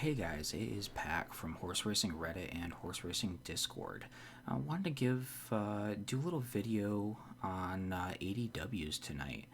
Hey guys, it is Pack from Horse Racing Reddit and Horse Racing Discord. I wanted to do a little video on ADWs tonight.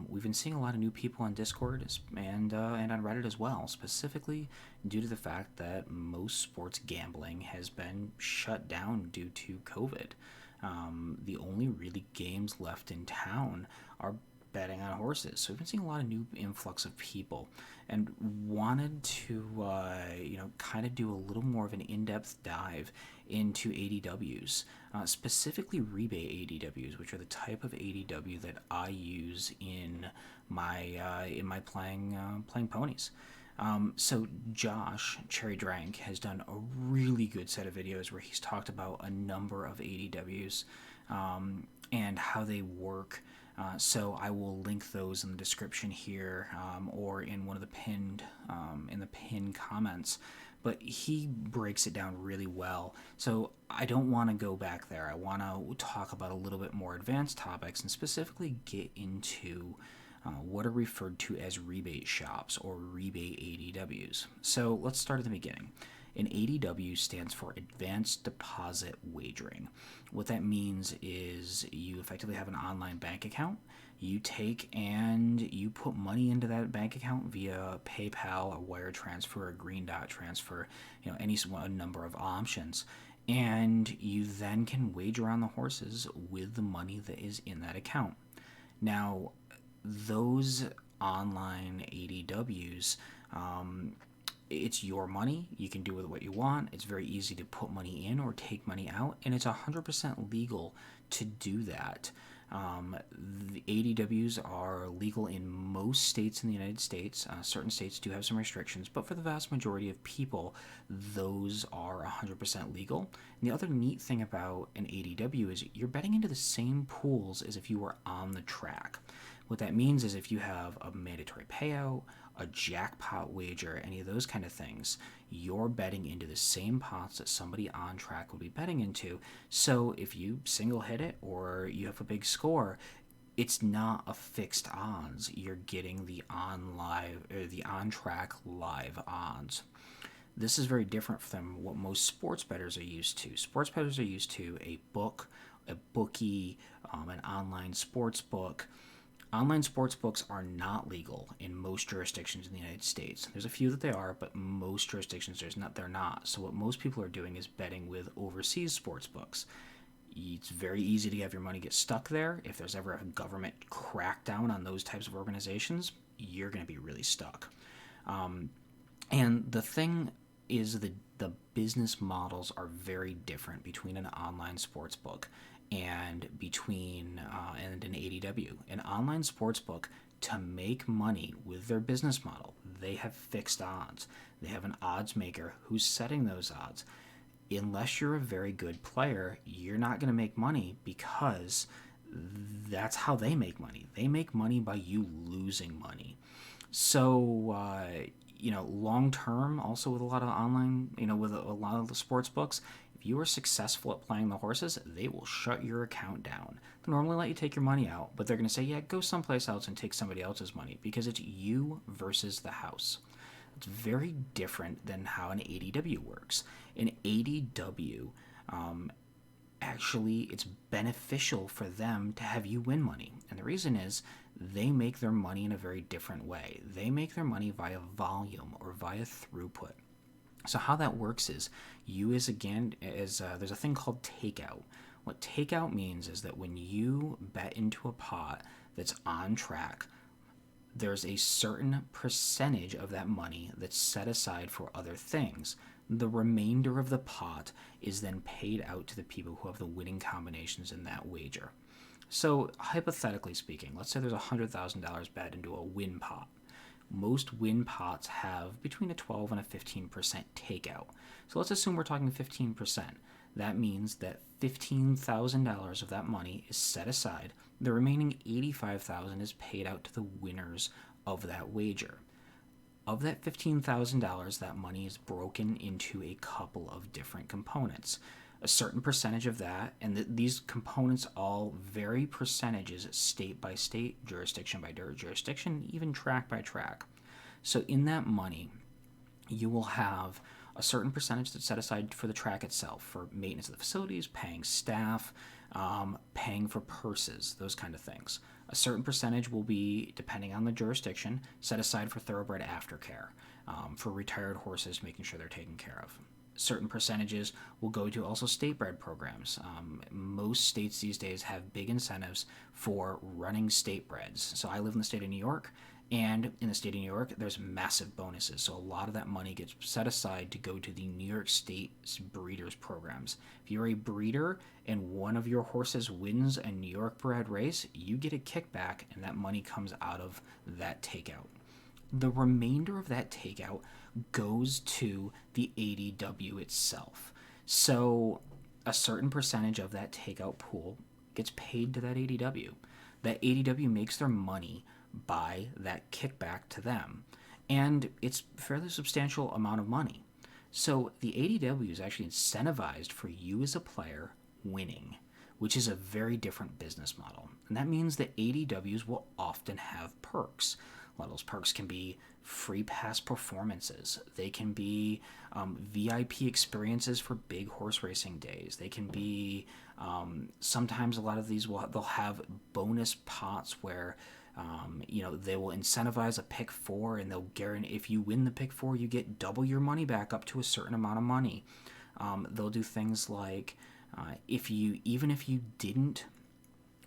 We've been seeing a lot of new people on Discord and on Reddit as well, specifically due to the fact that most sports gambling has been shut down due to COVID. The only really games left in town are betting on horses. So we've been seeing a lot of new influx of people, and wanted to kind of do a little more of an in-depth dive into ADWs, specifically rebate ADWs, which are the type of ADW that I use in my playing ponies. So Josh Cherry Drank has done a really good set of videos where he's talked about a number of ADWs and how they work. So I will link those in the description here, or in one of the pinned comments. But he breaks it down really well. So I don't want to go back there. I want to talk about a little bit more advanced topics and specifically get into what are referred to as rebate shops or rebate ADWs. So let's start at the beginning. An ADW stands for Advanced Deposit Wagering. What that means is you effectively have an online bank account. You take and you put money into that bank account via PayPal, a wire transfer, a green dot transfer, any number of options. And you then can wager on the horses with the money that is in that account. Now, those online ADWs, it's your money. You can do with it what you want. It's very easy to put money in or take money out, and it's 100% legal to do that. The ADWs are legal in most states in the United States. Certain states do have some restrictions, but for the vast majority of people, those are 100% legal. And the other neat thing about an ADW is you're betting into the same pools as if you were on the track. What that means is if you have a mandatory payout, a jackpot wager, any of those kind of things, you're betting into the same pots that somebody on track would be betting into. So if you single hit it or you have a big score, it's not a fixed odds. You're getting the on track live odds. This is very different from what most sports bettors are used to. Sports bettors are used to a bookie, an online sports book. Online sports books are not legal in most jurisdictions in the United States. There's a few that they are, but most jurisdictions they're not. So what most people are doing is betting with overseas sports books. It's very easy to have your money get stuck there. If there's ever a government crackdown on those types of organizations, you're going to be really stuck. And the thing is the business models are very different between an online sports book and and an ADW. An online sportsbook, to make money with their business model, they have fixed odds. They have an odds maker who's setting those odds. Unless you're a very good player, you're not going to make money because that's how they make money. They make money by you losing money. So, long term, also with a lot of online, with a lot of the sports books, if you are successful at playing the horses, they will shut your account down. They'll normally let you take your money out, but they're going to say, yeah, go someplace else and take somebody else's money because it's you versus the house. It's very different than how an ADW works. An ADW, actually, it's beneficial for them to have you win money. And the reason is they make their money in a very different way. They make their money via volume or via throughput. So how that works is there's a thing called takeout. What takeout means is that when you bet into a pot that's on track, there's a certain percentage of that money that's set aside for other things. The remainder of the pot is then paid out to the people who have the winning combinations in that wager. So hypothetically speaking, let's say there's $100,000 bet into a win pot. Most win pots have between a 12 and a 15% takeout. So let's assume we're talking 15%. That means that $15,000 of that money is set aside. The remaining $85,000 is paid out to the winners of that wager. Of that $15,000, that money is broken into a couple of different components. A certain percentage of that, and these components all vary percentages state by state, jurisdiction by jurisdiction, even track by track. So in that money, you will have a certain percentage that's set aside for the track itself, for maintenance of the facilities, paying staff, paying for purses, those kind of things. A certain percentage will be, depending on the jurisdiction, set aside for thoroughbred aftercare, for retired horses, making sure they're taken care of. Certain percentages will go to also state bred programs. Most states these days have big incentives for running state breds. So I live in the state of New York, and in the state of New York, there's massive bonuses. So a lot of that money gets set aside to go to the New York State breeders programs. If you're a breeder and one of your horses wins a New York bred race, you get a kickback, and that money comes out of that takeout. The remainder of that takeout goes to the ADW itself. So a certain percentage of that takeout pool gets paid to that ADW. That ADW makes their money by that kickback to them. And it's a fairly substantial amount of money. So the ADW is actually incentivized for you as a player winning, which is a very different business model. And that means that ADWs will often have perks. A lot of those perks can be free pass performances. They can be VIP experiences for big horse racing days. They can be sometimes a lot of these they'll have bonus pots where they will incentivize a pick four, and they'll guarantee if you win the pick four, you get double your money back up to a certain amount of money. They'll do things like if you didn't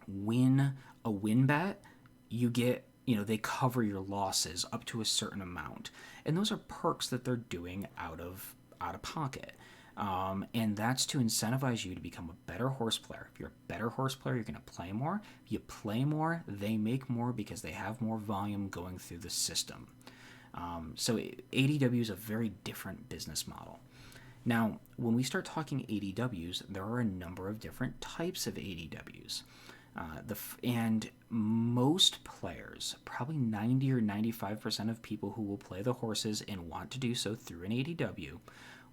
win a win bet, you get they cover your losses up to a certain amount, and those are perks that they're doing out of pocket. And that's to incentivize you to become a better horse player. If you're a better horse player, you're going to play more. If you play more, they make more because they have more volume going through the system. So ADW is a very different business model. Now, when we start talking ADWs, there are a number of different types of ADWs. And most players, probably 90 or 95% of people who will play the horses and want to do so through an ADW,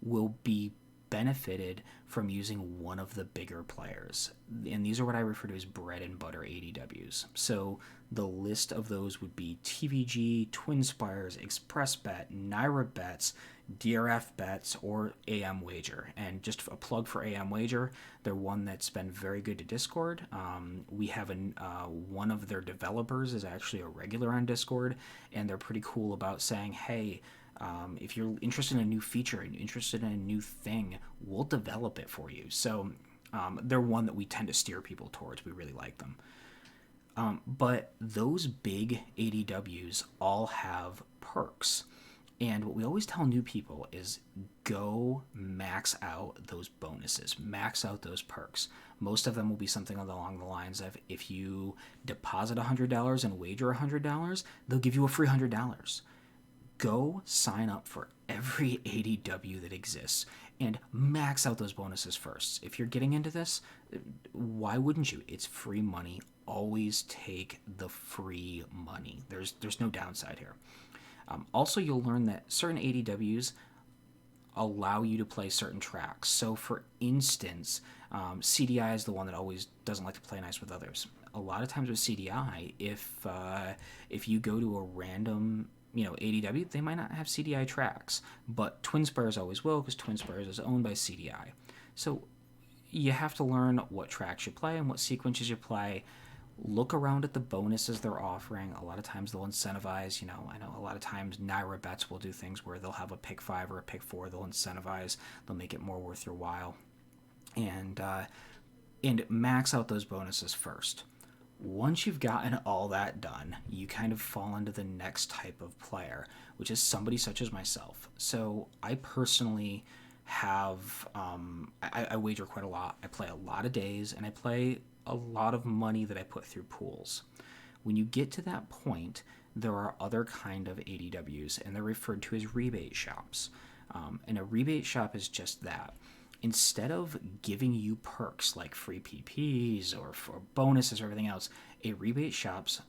will be benefited from using one of the bigger players. And these are what I refer to as bread and butter ADWs. So the list of those would be TVG, TwinSpires, ExpressBet, NairaBets, DRF Bets, or AM Wager. And just a plug for AM Wager, they're one that's been very good to Discord. We have one of their developers is actually a regular on Discord, and they're pretty cool about saying, hey, if you're interested in a new feature and interested in a new thing, we'll develop it for you. So they're one that we tend to steer people towards. We really like them. But those big ADWs all have perks. And what we always tell new people is go max out those bonuses, max out those perks. Most of them will be something along the lines of if you deposit $100 and wager $100, they'll give you a free $100. Go sign up for every ADW that exists and max out those bonuses first. If you're getting into this, why wouldn't you? It's free money. Always take the free money. There's no downside here. Also, you'll learn that certain ADWs allow you to play certain tracks. So, for instance, CDI is the one that always doesn't like to play nice with others. A lot of times with CDI, if you go to a random ADW, they might not have CDI tracks, but TwinSpires always will because TwinSpires is owned by CDI. So you have to learn what tracks you play and what sequences you play. Look around at the bonuses they're offering. A lot of times they'll incentivize, I know a lot of times NairaBets will do things where they'll have a pick 5 or a pick 4. They'll incentivize. They'll make it more worth your while. And max out those bonuses first. Once you've gotten all that done, you kind of fall into the next type of player, which is somebody such as myself. So I personally have, I wager quite a lot. I play a lot of days, and I play a lot of money that I put through pools. When you get to that point, there are other kind of ADWs, and they're referred to as rebate shops. And a rebate shop is just that. Instead of giving you perks like free PPs or for bonuses or everything else, a rebate shop's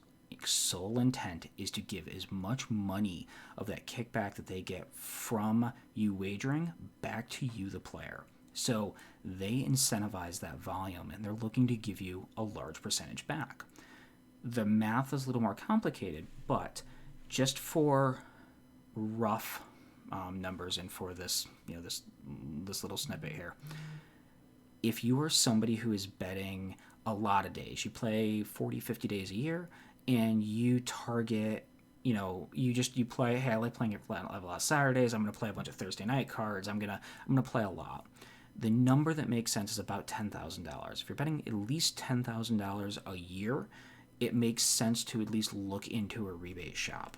sole intent is to give as much money of that kickback that they get from you wagering back to you, the player. So they incentivize that volume, and they're looking to give you a large percentage back. The math is a little more complicated, but just for rough numbers in for this, this little snippet here. If you are somebody who is betting a lot of days, you play 40, 50 days a year, and you target, you play, hey, I like playing a lot of Saturdays, I'm going to play a bunch of Thursday night cards, I'm going to play a lot. The number that makes sense is about $10,000. If you're betting at least $10,000 a year, it makes sense to at least look into a rebate shop.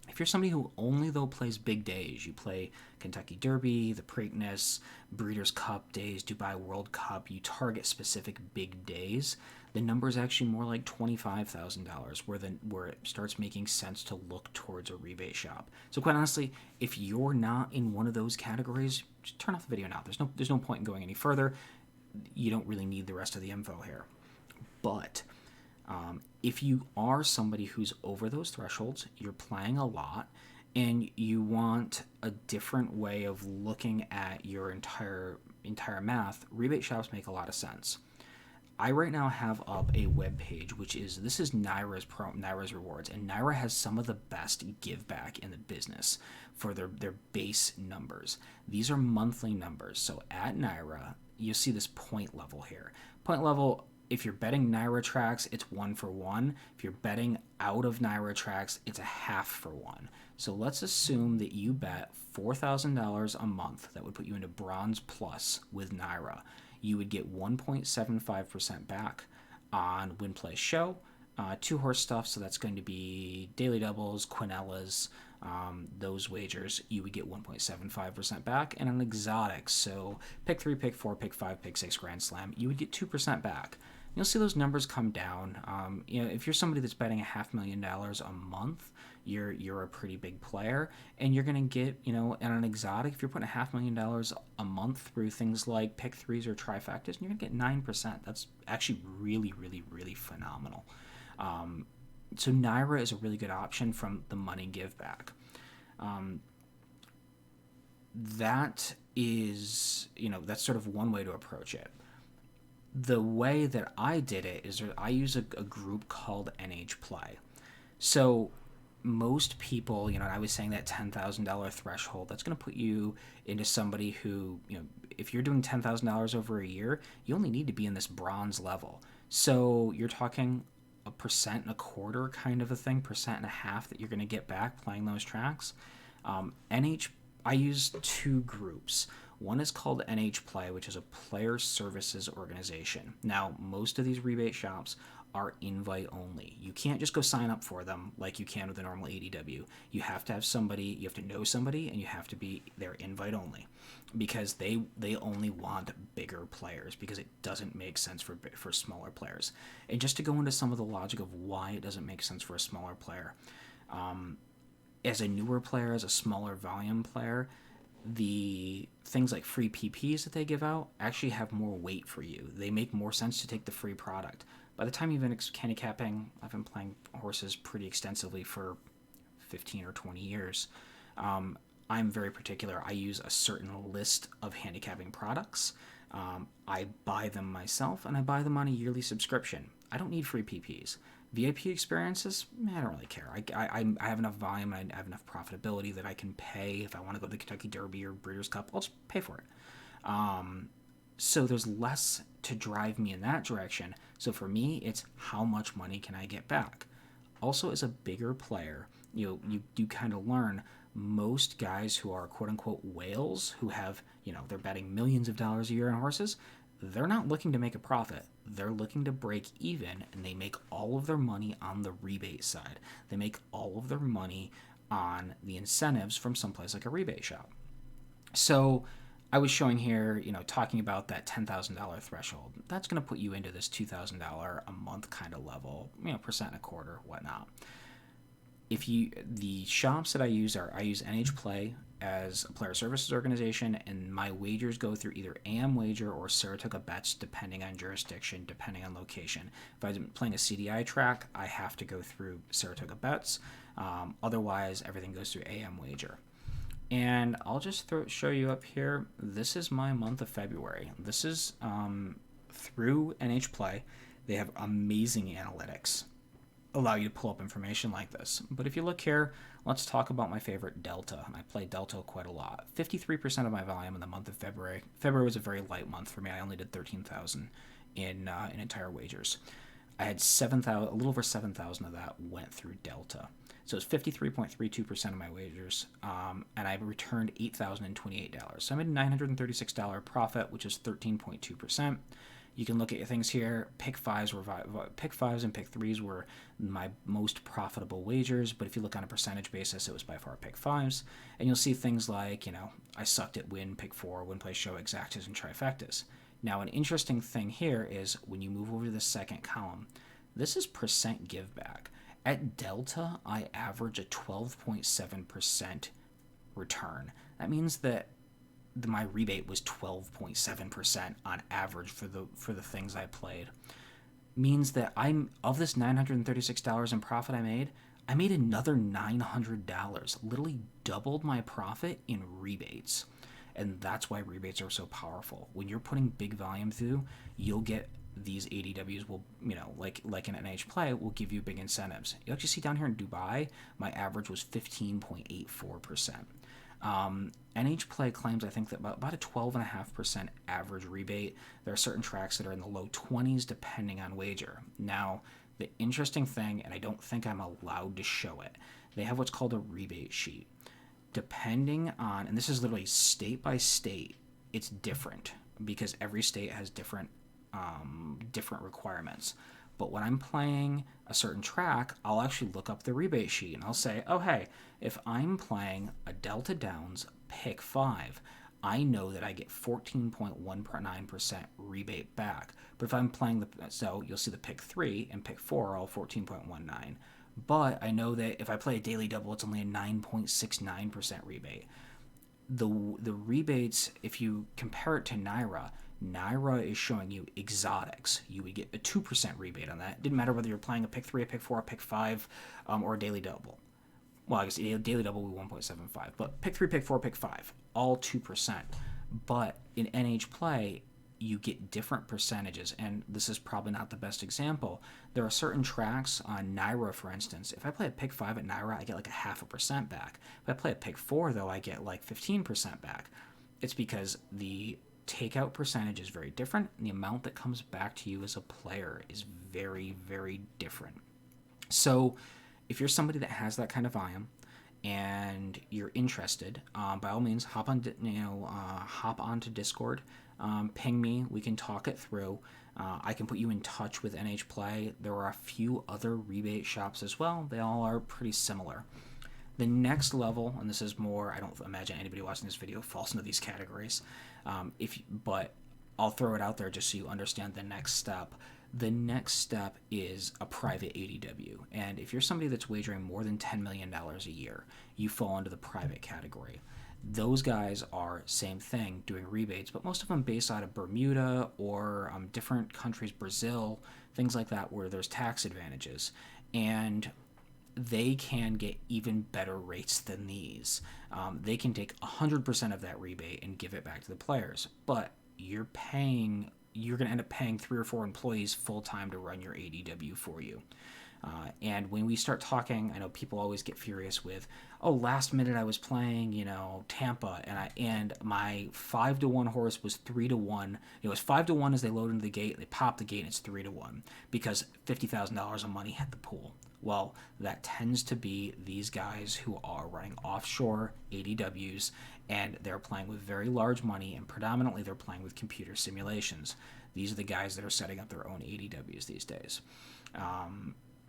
If you're somebody who only, though, plays big days, you play Kentucky Derby, the Preakness, Breeders' Cup days, Dubai World Cup, you target specific big days, the number is actually more like $25,000, where it starts making sense to look towards a rebate shop. So quite honestly, if you're not in one of those categories, just turn off the video now. There's no point in going any further. You don't really need the rest of the info here. But if you are somebody who's over those thresholds, you're playing a lot, and you want a different way of looking at your entire math, rebate shops make a lot of sense. I right now have up a web page, this is NYRA's rewards, and NYRA has some of the best give back in the business for their base numbers. These are monthly numbers. So at NYRA, you'll see this point level here. Point level, if you're betting NYRA tracks, it's 1 for 1. If you're betting out of NYRA tracks, it's a half for 1. So let's assume that you bet $4,000 a month. That would put you into Bronze Plus with NYRA. You would get 1.75% back on Win Play Show, 2-horse stuff, so that's going to be Daily Doubles, Quinellas, those wagers, you would get 1.75% back, and on exotics, so pick 3, pick 4, pick 5, pick 6 Grand Slam, you would get 2% back. You'll see those numbers come down. If you're somebody that's betting $500,000 a month, you're a pretty big player, and you're going to get, on an exotic, if you're putting $500,000 a month through things like pick 3s or trifectas, you're going to get 9%. That's actually really, really, really phenomenal. So NYRA is a really good option from the money give back. That is, that's sort of one way to approach it. The way that I did it is I use a group called NH Play. So most people, I was saying that $10,000 threshold, that's going to put you into somebody who, if you're doing $10,000 over a year, you only need to be in this bronze level. So you're talking 1.25% kind of a thing, 1.5% that you're going to get back playing those tracks. I use 2 groups. One is called NH Play, which is a player services organization. Now, most of these rebate shops are invite only. You can't just go sign up for them like you can with a normal ADW. You have to have somebody, you have to know somebody, and you have to be their invite only, because they only want bigger players, because it doesn't make sense for smaller players. And just to go into some of the logic of why it doesn't make sense for a smaller player, as a newer player, as a smaller volume player, the things like free PPs that they give out actually have more weight for you. They make more sense to take the free product. By the time you've been handicapping, I've been playing horses pretty extensively for 15 or 20 years. I'm very particular. I use a certain list of handicapping products. I buy them myself, and I buy them on a yearly subscription. I don't need free PPs. VIP experiences, I don't really care. I have enough volume, and I have enough profitability that I can pay. If I want to go to the Kentucky Derby or Breeders' Cup, I'll just pay for it. So there's less to drive me in that direction. So for me, it's how much money can I get back? Also, as a bigger player, you do kind of learn most guys who are quote-unquote whales, who have, they're betting millions of dollars a year on horses, they're not looking to make a profit. They're looking to break even, and they make all of their money on the rebate side. They make all of their money on the incentives from someplace like a rebate shop. So I was showing here, talking about that $10,000 threshold. That's going to put you into this $2,000 a month kind of level, 1.25%, whatnot. The shops that I use NH Play as a player services organization, and my wagers go through either AM Wager or Saratoga Bets, depending on jurisdiction, depending on location. If I'm playing a CDI track, I have to go through Saratoga Bets. Otherwise, everything goes through AM Wager. And I'll just show you up here. This is my month of February. This is through NH Play. They have amazing analytics. allow you to pull up information like this. But if you look here, let's talk about my favorite Delta. I play Delta quite a lot. 53% of my volume in the month of February. February was a very light month for me. I only did 13,000 in entire wagers. I had 7,000, a little over 7,000 of that went through Delta. So it's 53.32% of my wagers, and I returned $8,028. So I made a $936 profit, which is 13.2%. You can look at your things here. Pick fives and pick threes were my most profitable wagers, but if you look on a percentage basis, it was by far pick fives. And you'll see things like, I sucked at win, pick four, win, play, show, exactas, and trifectas. Now, an interesting thing here is when you move over to the second column, this is percent give back. At Delta, I average a 12.7% return. That means that my rebate was 12.7% on average for the things I played. Means that of this $936 in profit I made another $900. Literally doubled my profit in rebates. And that's why rebates are so powerful. When you're putting big volume through, you'll get these ADWs will, like in NH Play, will give you big incentives. You actually see down here in Dubai, my average was 15.84%. NH Play claims, I think, that about a 12.5% average rebate. There are certain tracks that are in the low 20s depending on wager. Now, the interesting thing, and I don't think I'm allowed to show it, they have what's called a rebate sheet. Depending on, and this is literally state by state, it's different because every state has different requirements. But when I'm playing a certain track, I'll actually look up the rebate sheet and I'll say, oh, hey, if I'm playing a Delta Downs pick 5, I know that I get 14.19% rebate back. But if I'm playing so you'll see the pick 3 and pick 4 are all 14.19. But I know that if I play a daily double, it's only a 9.69% rebate. The rebates, if you compare it to Naira is showing you exotics. You would get a 2% rebate on that. It didn't matter whether you're playing a pick 3, a pick 4, a pick 5, or a daily double. Well, I guess a daily double would be 1.75. But pick 3, pick 4, pick 5, all 2%. But in NH Play, you get different percentages, and this is probably not the best example. There are certain tracks on Naira, for instance. If I play a pick 5 at Naira, I get like a 0.5% back. If I play a pick 4, though, I get like 15% back. It's because the takeout percentage is very different, and the amount that comes back to you as a player is very, very different. So if you're somebody that has that kind of volume and you're interested, by all means, hop onto Discord, ping me, we can talk it through. I can put you in touch with NH Play. There are a few other rebate shops as well. They all are pretty similar. The next level, and this is more, I don't imagine anybody watching this video falls into these categories, but I'll throw it out there just so you understand the next step. The next step is a private ADW, and if you're somebody that's wagering more than $10 million a year, you fall into the private category. Those guys are same thing, doing rebates, but most of them based out of Bermuda or different countries, Brazil, things like that, where there's tax advantages. And they can get even better rates than these. They can take 100% of that rebate and give it back to the players. But you're going to end up paying 3 or 4 employees full-time to run your ADW for you. And when we start talking, I know people always get furious with, last minute I was playing, Tampa, and my 5-1 horse was 3-1. It was 5-1 as they load into the gate. They pop the gate, and it's 3-1 because $50,000 of money hit the pool. Well, that tends to be these guys who are running offshore ADWs, and they're playing with very large money, and predominantly they're playing with computer simulations. These are the guys that are setting up their own ADWs these days.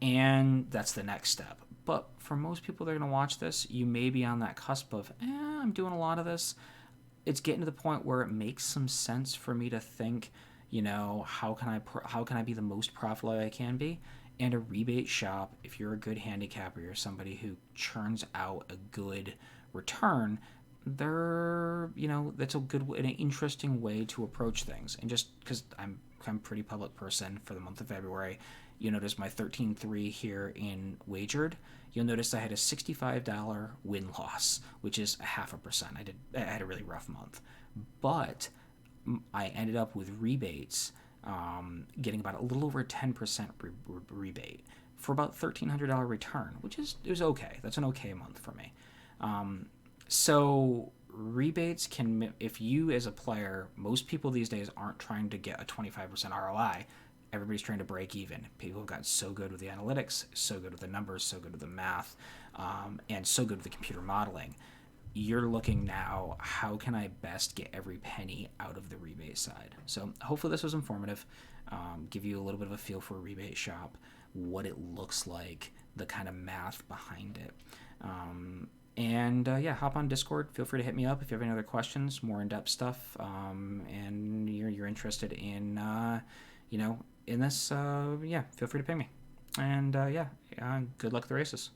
And that's the next step. But for most people that are going to watch this, you may be on that cusp of, I'm doing a lot of this. It's getting to the point where it makes some sense for me to think, how can I be the most profitable I can be? And a rebate shop, if you're a good handicapper, you're somebody who churns out a good return, that's an interesting way to approach things. And just because I'm a pretty public person for the month of February, you notice my 13.3 here in wagered. You'll notice I had a $65 win-loss, which is 0.5%. I had a really rough month. But I ended up with rebates, getting about a little over 10% rebate for about $1,300 return, which is okay. That's an okay month for me. So rebates can, if you as a player, most people these days aren't trying to get a 25% ROI. Everybody's trying to break even. People have got so good with the analytics, so good with the numbers, so good with the math, and so good with the computer modeling. You're looking now, how can I best get every penny out of the rebate side? So hopefully this was informative, give you a little bit of a feel for a rebate shop, what it looks like, the kind of math behind it. Yeah, hop on Discord. Feel free to hit me up if you have any other questions, more in-depth stuff, and you're interested in, in this. Yeah, feel free to ping me. And good luck at the races.